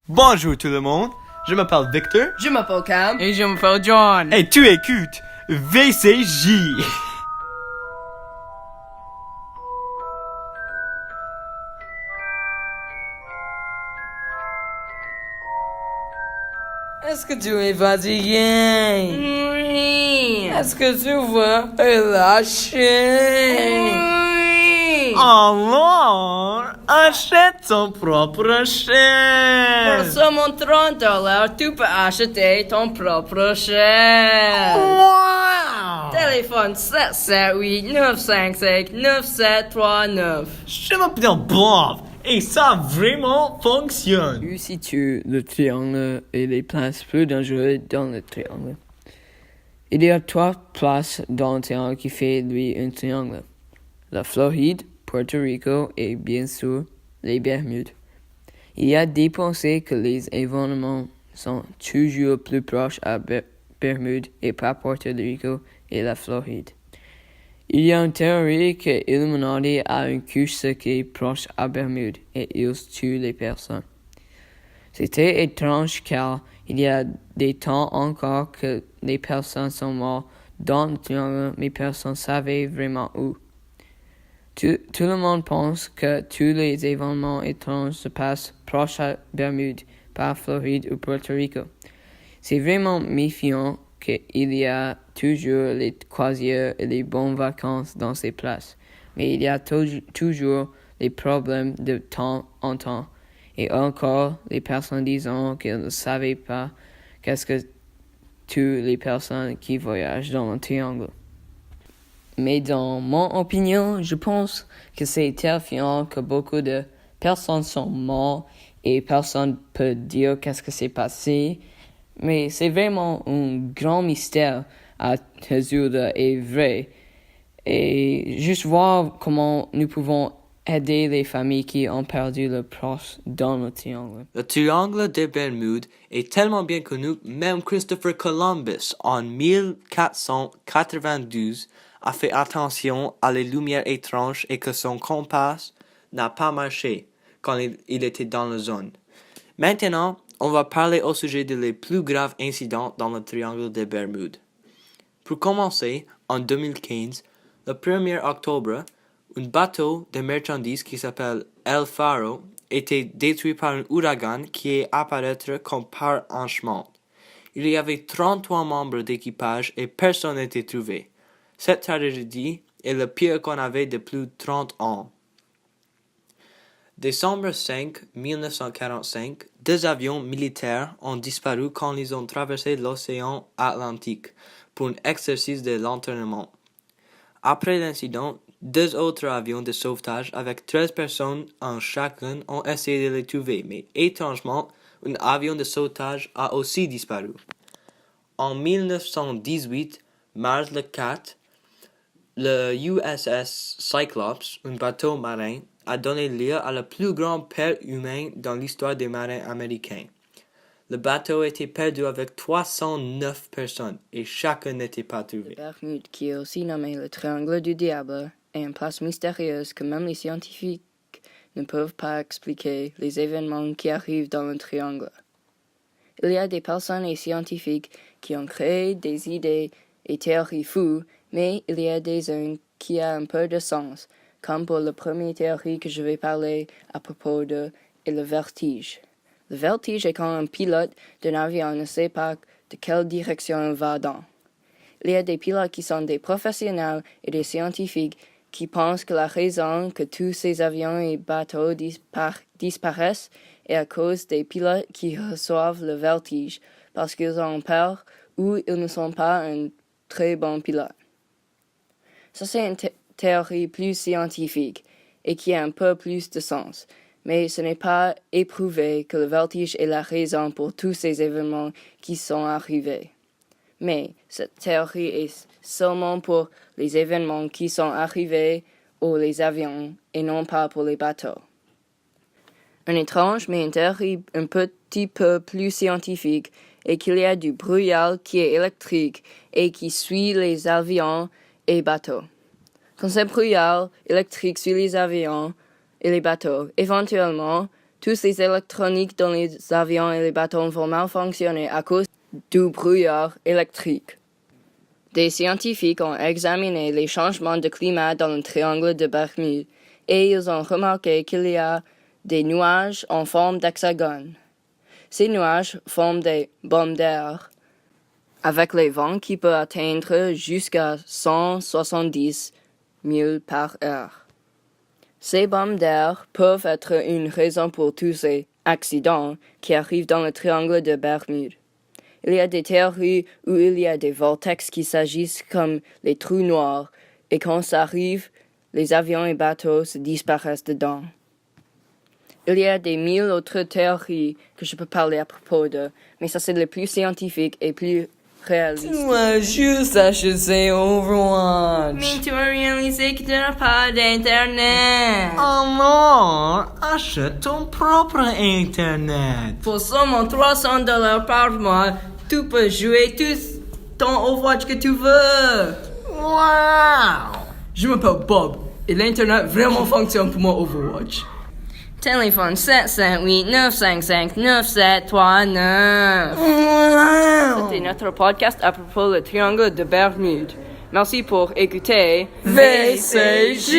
Bonjour tout le monde, je m'appelle Victor. Je m'appelle Cam. Et je m'appelle John. Et tu écoutes VCJ. Est-ce que tu es fatigué? Oui. Est-ce que tu veux relâcher? Oui. Alors, achète ton propre Pour chèvre. seulement $30, tu peux acheter ton propre chèvre. Wow! Téléphone 778-955-9739. Je m'appelle Bob et ça vraiment fonctionne. Tu situes le triangle et les places plus dangereuses dans le triangle. Il y a 3 places dans le triangle qui fait lui un triangle. La Floride, Puerto Rico et bien sûr les Bermudes. Il y a des pensées que les événements sont toujours plus proches à Bermudes et pas Puerto Rico et la Floride. Il y a une théorie que Illuminati a une couche secrète proche à Bermudes et ils tuent les personnes. C'était étrange car il y a des temps encore que les personnes sont mortes dans le triangle mais personne ne savait vraiment où. Tout le monde pense que tous les événements étranges se passent proche à Bermudes, pas Floride ou Puerto Rico. C'est vraiment méfiant qu'il y a toujours les croisières et les bonnes vacances dans ces places, mais il y a toujours les problèmes de temps en temps. Et encore, les personnes disent qu'elles ne savaient pas qu'est-ce que toutes les personnes qui voyagent dans le triangle. Mais dans mon opinion, je pense que c'est terrifiant que beaucoup de personnes sont mortes et personne ne peut dire qu'est-ce que s'est passé. Mais c'est vraiment un grand mystère à résoudre et vrai. Et juste voir comment nous pouvons aider les familles qui ont perdu leurs proches dans le triangle. Le triangle des Bermudes est tellement bien connu, même Christopher Columbus, en 1492, a fait attention à les lumières étranges et que son compas n'a pas marché quand il était dans la zone. Maintenant, on va parler au sujet des plus graves incidents dans le triangle des Bermudes. Pour commencer, en 2015, le 1er octobre, un bateau de marchandises qui s'appelle El Faro était détruit par un ouragan qui est apparu comme par enchant. Il y avait 33 membres d'équipage et personne n'était trouvé. Cette tragédie est le pire qu'on avait depuis 30 ans. Décembre 5, 1945, 2 avions militaires ont disparu quand ils ont traversé l'océan Atlantique pour un exercice de l'entraînement. Après l'incident, 2 autres avions de sauvetage avec 13 personnes en chacun ont essayé de les trouver, mais étrangement, un avion de sauvetage a aussi disparu. En 1918, mars le 4, le USS Cyclops, un bateau marin, a donné lieu à la plus grande perte humaine dans l'histoire des marins américains. Le bateau était perdu avec 309 personnes et chacun n'était pas trouvé. Bermude, qui est aussi nommé le triangle du diable, est une place mystérieuse que même les scientifiques ne peuvent pas expliquer les événements qui arrivent dans le triangle. Il y a des personnes et scientifiques qui ont créé des idées et théories fous, mais il y a des uns qui ont un peu de sens, comme pour la première théorie que je vais parler à propos de le vertige. Le vertige est quand un pilote d'un avion ne sait pas de quelle direction il va dans. Il y a des pilotes qui sont des professionnels et des scientifiques qui pensent que la raison que tous ces avions et bateaux disparaissent est à cause des pilotes qui reçoivent le vertige parce qu'ils ont peur ou ils ne sont pas un très bon pilote. Ça, c'est une théorie plus scientifique et qui a un peu plus de sens, mais ce n'est pas éprouvé que le vertige est la raison pour tous ces événements qui sont arrivés. Mais cette théorie est seulement pour les événements qui sont arrivés ou les avions et non pas pour les bateaux. Une étrange mais une théorie un petit peu plus scientifique est qu'il y a du brouillard qui est électrique et qui suit les avions et bateaux. Quand ce brouillard électrique suit les avions et les bateaux, éventuellement, Tous les électroniques dans les avions et les bateaux vont mal fonctionner à cause du brouillard électrique. Des scientifiques ont examiné les changements de climat dans le triangle de Bermude et ils ont remarqué qu'il y a des nuages en forme d'hexagone. Ces nuages forment des bombes d'air avec les vents qui peuvent atteindre jusqu'à 170 000 par heure. Ces bombes d'air peuvent être une raison pour tous ces accidents qui arrivent dans le triangle de Bermude. Il y a des théories où il y a des vortex qui s'agissent comme les trous noirs et quand ça arrive, les avions et bateaux se disparaissent dedans. Il y a des 1000 autres théories que je peux parler à propos de, mais ça c'est le plus scientifique et plus réaliste. Moi, juste acheter Overwatch. Mais tu as réalisé que tu n'as pas d'Internet. Alors, achète ton propre Internet. Pour seulement $300 par mois, tu peux jouer tout ton Overwatch que tu veux. Wow! Je m'appelle Bob et l'Internet vraiment fonctionne pour mon Overwatch. Téléphone 758-955-9739. C'était notre podcast à propos du triangle de Bermude. Merci pour écouter VCJ.